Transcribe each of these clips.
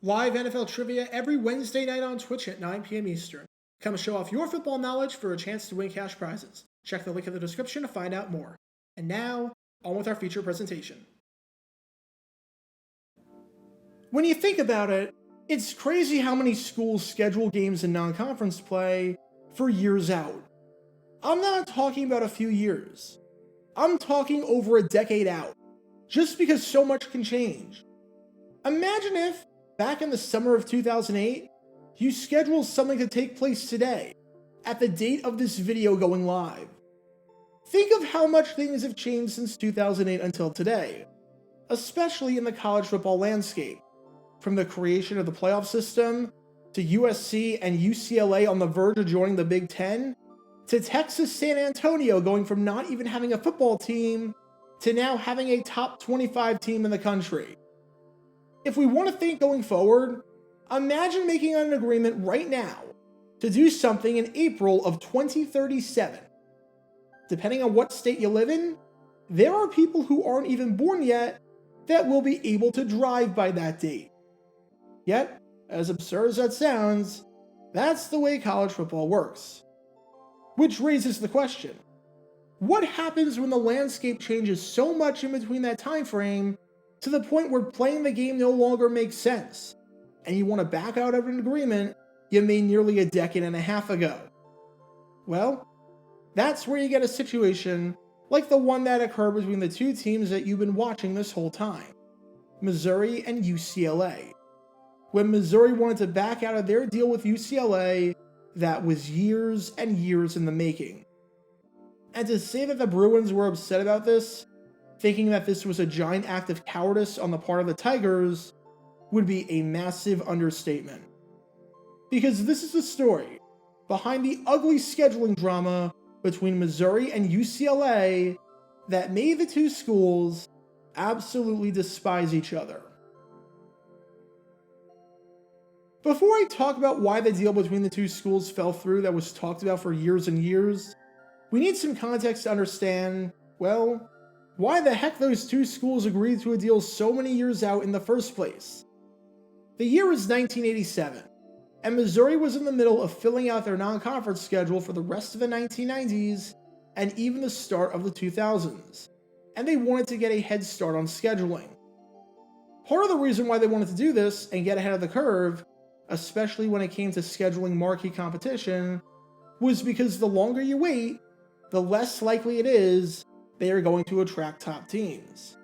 Live NFL trivia every Wednesday night on Twitch at 9 p.m. Eastern. Come show off your football knowledge for a chance to win cash prizes. Check the link in the description to find out more. And now, on with our feature presentation. When you think about it, it's crazy how many schools schedule games in non-conference play for years out. I'm not talking about a few years. I'm talking over a decade out, just because so much can change. Imagine if, back in the summer of 2008, you scheduled something to take place today, at the date of this video going live. Think of how much things have changed since 2008 until today, especially in the college football landscape. From the creation of the playoff system, to USC and UCLA on the verge of joining the Big Ten, to Texas San Antonio going from not even having a football team to now having a top 25 team in the country. If we want to think going forward, imagine making an agreement right now to do something in April of 2037. Depending on what state you live in, there are people who aren't even born yet that will be able to drive by that date. Yet, as absurd as that sounds, that's the way college football works. Which raises the question, what happens when the landscape changes so much in between that time frame to the point where playing the game no longer makes sense, and you want to back out of an agreement you made nearly a decade and a half ago? Well, that's where you get a situation like the one that occurred between the two teams that you've been watching this whole time, Missouri and UCLA. When Missouri wanted to back out of their deal with UCLA, that was years and years in the making. And to say that the Bruins were upset about this, thinking that this was a giant act of cowardice on the part of the Tigers, would be a massive understatement. Because this is the story behind the ugly scheduling drama between Missouri and UCLA that made the two schools absolutely despise each other. Before I talk about why the deal between the two schools fell through that was talked about for years and years, we need some context to understand, well, why the heck those two schools agreed to a deal so many years out in the first place. The year is 1987, and Missouri was in the middle of filling out their non-conference schedule for the rest of the 1990s and even the start of the 2000s, and they wanted to get a head start on scheduling. Part of the reason why they wanted to do this and get ahead of the curve, especially when it came to scheduling marquee competition, was because the longer you wait, the less likely it is they are going to attract top teams.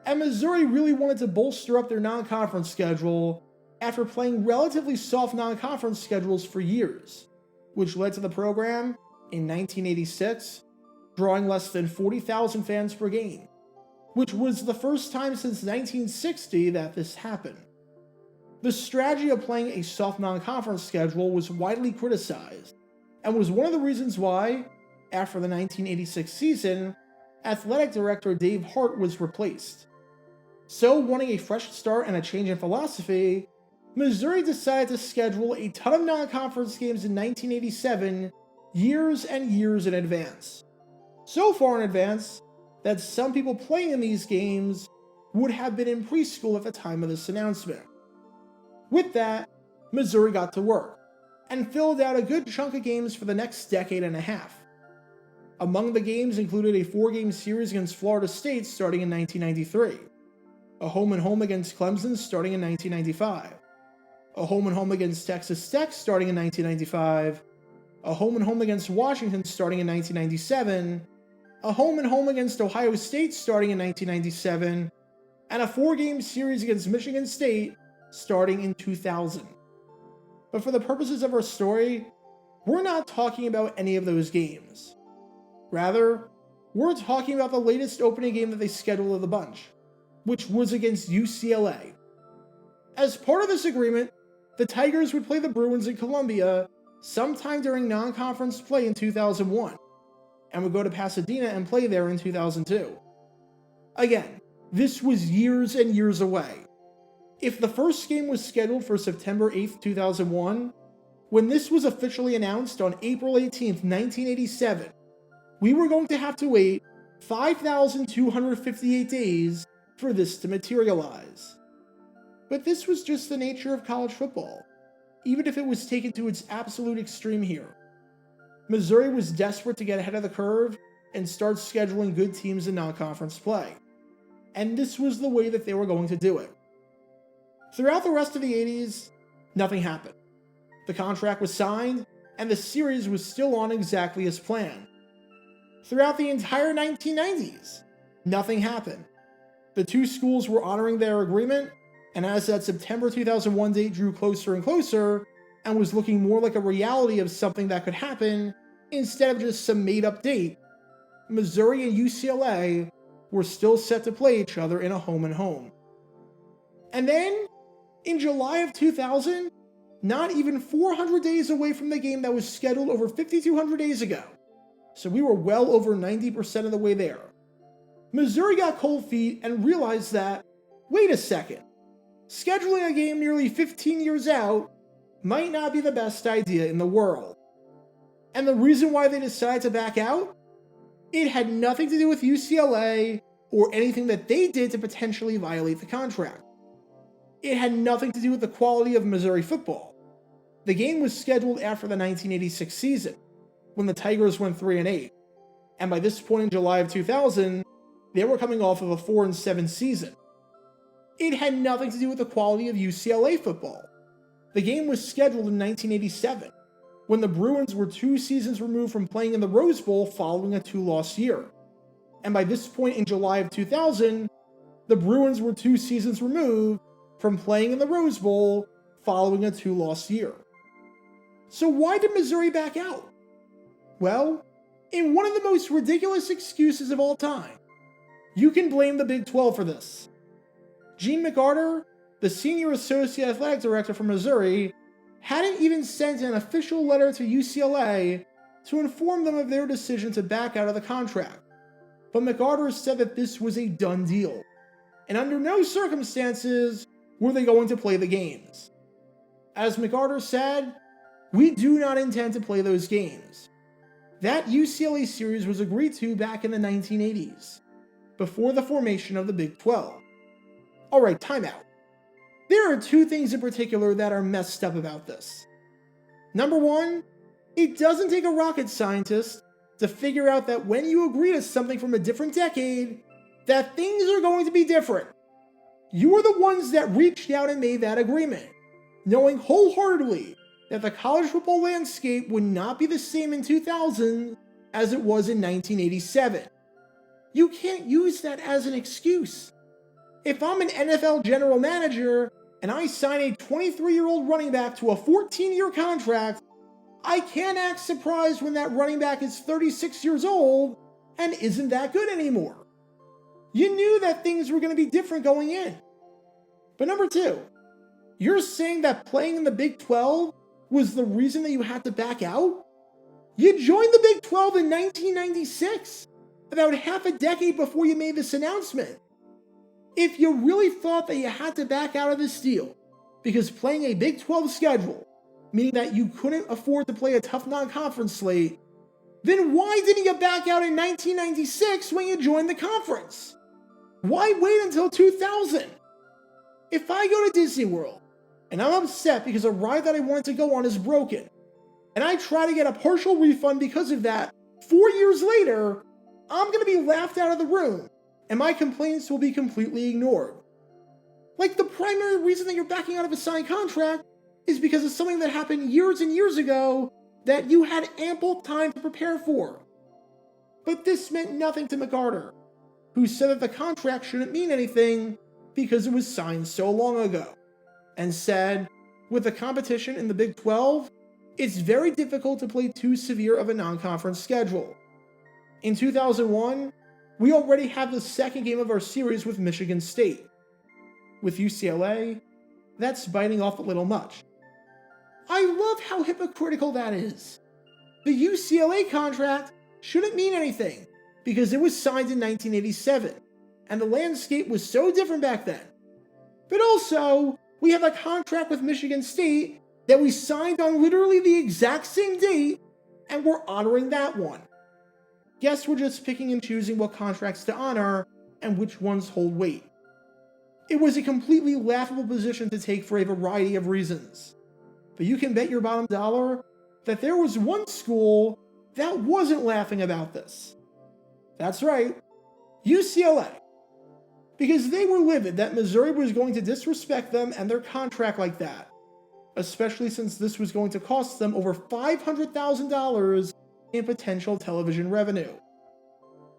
And Missouri really wanted to bolster up their non-conference schedule after playing relatively soft non-conference schedules for years, which led to the program, in 1986, drawing less than 40,000 fans per game, which was the first time since 1960 that this happened. The strategy of playing a soft non-conference schedule was widely criticized, and was one of the reasons why, after the 1986 season, athletic director Dave Hart was replaced. So, wanting a fresh start and a change in philosophy, Missouri decided to schedule a ton of non-conference games in 1987, years and years in advance. So far in advance that some people playing in these games would have been in preschool at the time of this announcement. With that, Missouri got to work, and filled out a good chunk of games for the next decade and a half. Among the games included a 4-game series against Florida State starting in 1993, a home-and-home against Clemson starting in 1995, a home-and-home against Texas Tech starting in 1995, a home-and-home against Washington starting in 1997, a home-and-home against Ohio State starting in 1997, and a 4-game series against Michigan State starting in 2000. But for the purposes of our story, we're not talking about any of those games. Rather, we're talking about the latest opening game that they scheduled of the bunch, which was against UCLA. As part of this agreement, the Tigers would play the Bruins in Columbia sometime during non-conference play in 2001, and would go to Pasadena and play there in 2002. Again, this was years and years away. If the first game was scheduled for September 8th, 2001, when this was officially announced on April 18th, 1987, we were going to have to wait 5,258 days for this to materialize. But this was just the nature of college football, even if it was taken to its absolute extreme here. Missouri was desperate to get ahead of the curve and start scheduling good teams in non-conference play. And this was the way that they were going to do it. Throughout the rest of the 80s, nothing happened. The contract was signed, and the series was still on exactly as planned. Throughout the entire 1990s, nothing happened. The two schools were honoring their agreement, and as that September 2001 date drew closer and closer, and was looking more like a reality of something that could happen, instead of just some made-up date, Missouri and UCLA were still set to play each other in a home-and-home. And then, in July of 2000, not even 400 days away from the game that was scheduled over 5,200 days ago, so we were well over 90% of the way there, Missouri got cold feet and realized that, wait a second, scheduling a game nearly 15 years out might not be the best idea in the world. And the reason why they decided to back out? It had nothing to do with UCLA or anything that they did to potentially violate the contract. It had nothing to do with the quality of Missouri football. The game was scheduled after the 1986 season, when the Tigers went 3-8, and by this point in July of 2000, they were coming off of a 4-7 season. It had nothing to do with the quality of UCLA football. The game was scheduled in 1987, when the Bruins were 2 seasons removed from playing in the Rose Bowl following a 2-loss year. And by this point in July of 2000, the Bruins were 2 seasons removed from playing in the Rose Bowl following a 2-loss year. So why did Missouri back out? Well, in one of the most ridiculous excuses of all time, you can blame the Big 12 for this. Gene McArthur, the senior associate athletic director for Missouri, hadn't even sent an official letter to UCLA to inform them of their decision to back out of the contract. But McArthur said that this was a done deal, and under no circumstances were they going to play the games. As McArthur said, "We do not intend to play those games." That UCLA series was agreed to back in the 1980s, before the formation of the Big 12. Alright, time out. There are 2 things in particular that are messed up about this. Number 1, it doesn't take a rocket scientist to figure out that when you agree to something from a different decade, that things are going to be different. You are the ones that reached out and made that agreement, knowing wholeheartedly that the college football landscape would not be the same in 2000 as it was in 1987. You can't use that as an excuse. If I'm an NFL general manager and I sign a 23-year-old running back to a 14-year contract, I can't act surprised when that running back is 36 years old and isn't that good anymore. You knew that things were going to be different going in. But number 2, you're saying that playing in the Big 12 was the reason that you had to back out? You joined the Big 12 in 1996, about half a decade before you made this announcement. If you really thought that you had to back out of this deal because playing a Big 12 schedule, meaning that you couldn't afford to play a tough non-conference slate, then why didn't you back out in 1996 when you joined the conference? Why wait until 2000? If I go to Disney World and I'm upset because a ride that I wanted to go on is broken, and I try to get a partial refund because of that, 4 years later, I'm going to be laughed out of the room, and my complaints will be completely ignored. Like, the primary reason that you're backing out of a signed contract is because of something that happened years and years ago that you had ample time to prepare for. But this meant nothing to McArthur, who said that the contract shouldn't mean anything because it was signed so long ago, and said, with the competition in the Big 12, it's very difficult to play too severe of a non-conference schedule. In 2001, we already have the second game of our series with Michigan State. With UCLA, that's biting off a little much. I love how hypocritical that is. The UCLA contract shouldn't mean anything because it was signed in 1987, and the landscape was so different back then. But also, we have a contract with Michigan State that we signed on literally the exact same date, and we're honoring that one. Guess we're just picking and choosing what contracts to honor and which ones hold weight. It was a completely laughable position to take for a variety of reasons. But you can bet your bottom dollar that there was one school that wasn't laughing about this. That's right, UCLA. Because they were livid that Missouri was going to disrespect them and their contract like that, especially since this was going to cost them over $500,000 in potential television revenue.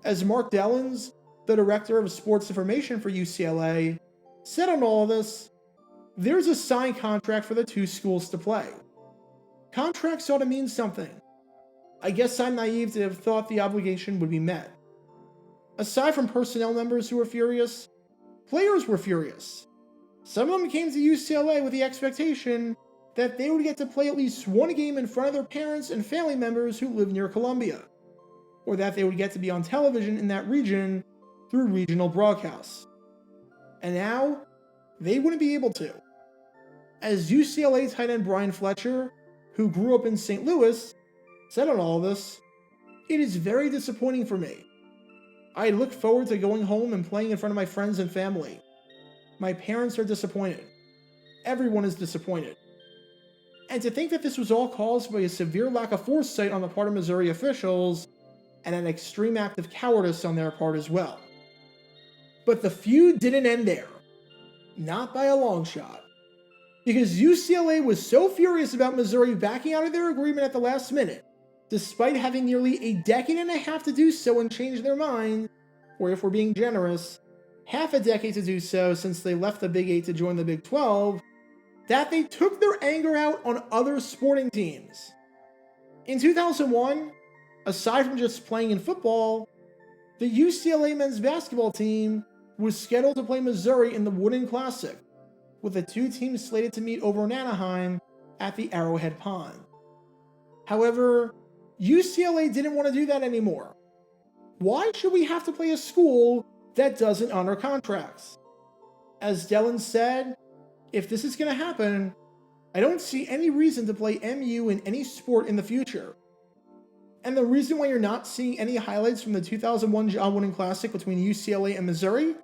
As Mark Dellins, the director of sports information for UCLA, said on all of this, there's a signed contract for the two schools to play. Contracts ought to mean something. I guess I'm naive to have thought the obligation would be met. Aside from personnel members who were furious, players were furious. Some of them came to UCLA with the expectation that they would get to play at least one game in front of their parents and family members who live near Columbia, or that they would get to be on television in that region through regional broadcasts. And now, they wouldn't be able to. As UCLA tight end Brian Fletcher, who grew up in St. Louis, said on all of this, "It is very disappointing for me. I look forward to going home and playing in front of my friends and family. My parents are disappointed. Everyone is disappointed. And to think that this was all caused by a severe lack of foresight on the part of Missouri officials and an extreme act of cowardice on their part as well." But the feud didn't end there. Not by a long shot. Because UCLA was so furious about Missouri backing out of their agreement at the last minute, despite having nearly a decade and a half to do so and change their mind, or if we're being generous, half a decade to do so since they left the Big 8 to join the Big 12, that they took their anger out on other sporting teams. In 2001, aside from just playing in football, the UCLA men's basketball team was scheduled to play Missouri in the Wooden Classic, with the two teams slated to meet over in Anaheim at the Arrowhead Pond. However, UCLA didn't want to do that anymore. Why should we have to play a school that doesn't honor contracts? As Dellins said, if this is going to happen, I don't see any reason to play MU in any sport in the future. And the reason why you're not seeing any highlights from the 2001 John Wooden Classic between UCLA and Missouri,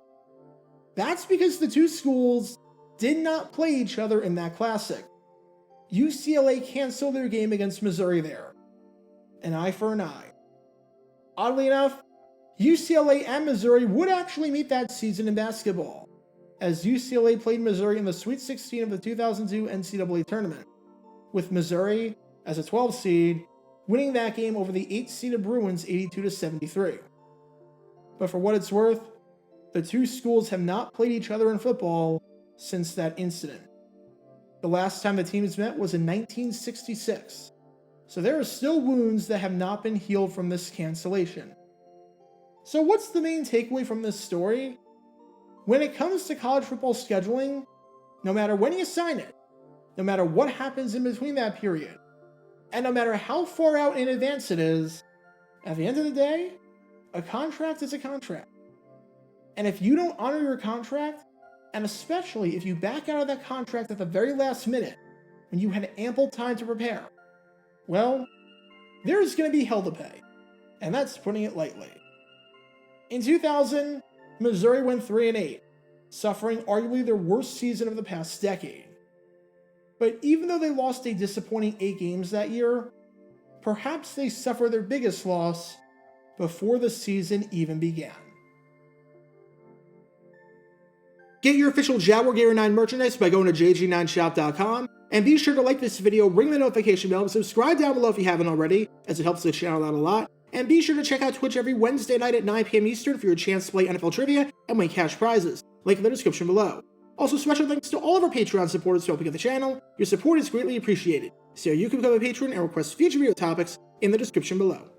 that's because the two schools did not play each other in that classic. UCLA canceled their game against Missouri there. An eye for an eye. Oddly enough, UCLA and Missouri would actually meet that season in basketball, as UCLA played Missouri in the Sweet 16 of the 2002 NCAA tournament, with Missouri, as a 12 seed, winning that game over the 8-seeded Bruins 82-73. But for what it's worth, the two schools have not played each other in football since that incident. The last time the teams met was in 1966, so there are still wounds that have not been healed from this cancellation. So what's the main takeaway from this story? When it comes to college football scheduling, no matter when you sign it, no matter what happens in between that period, and no matter how far out in advance it is, at the end of the day, a contract is a contract. And if you don't honor your contract, and especially if you back out of that contract at the very last minute, when you had ample time to prepare, well, there's going to be hell to pay. And that's putting it lightly. In 2000, Missouri went 3-8, suffering arguably their worst season of the past decade. But even though they lost a disappointing 8 games that year, perhaps they suffered their biggest loss before the season even began. Get your official Jaguar Gator 9 merchandise by going to jg9shop.com, and be sure to like this video, ring the notification bell, and subscribe down below if you haven't already, as it helps the channel out a lot. And be sure to check out Twitch every Wednesday night at 9 p.m. Eastern for your chance to play NFL Trivia and win cash prizes. Link in the description below. Also, special thanks to all of our Patreon supporters for helping out the channel. Your support is greatly appreciated. See how you can become a patron and request future video topics in the description below.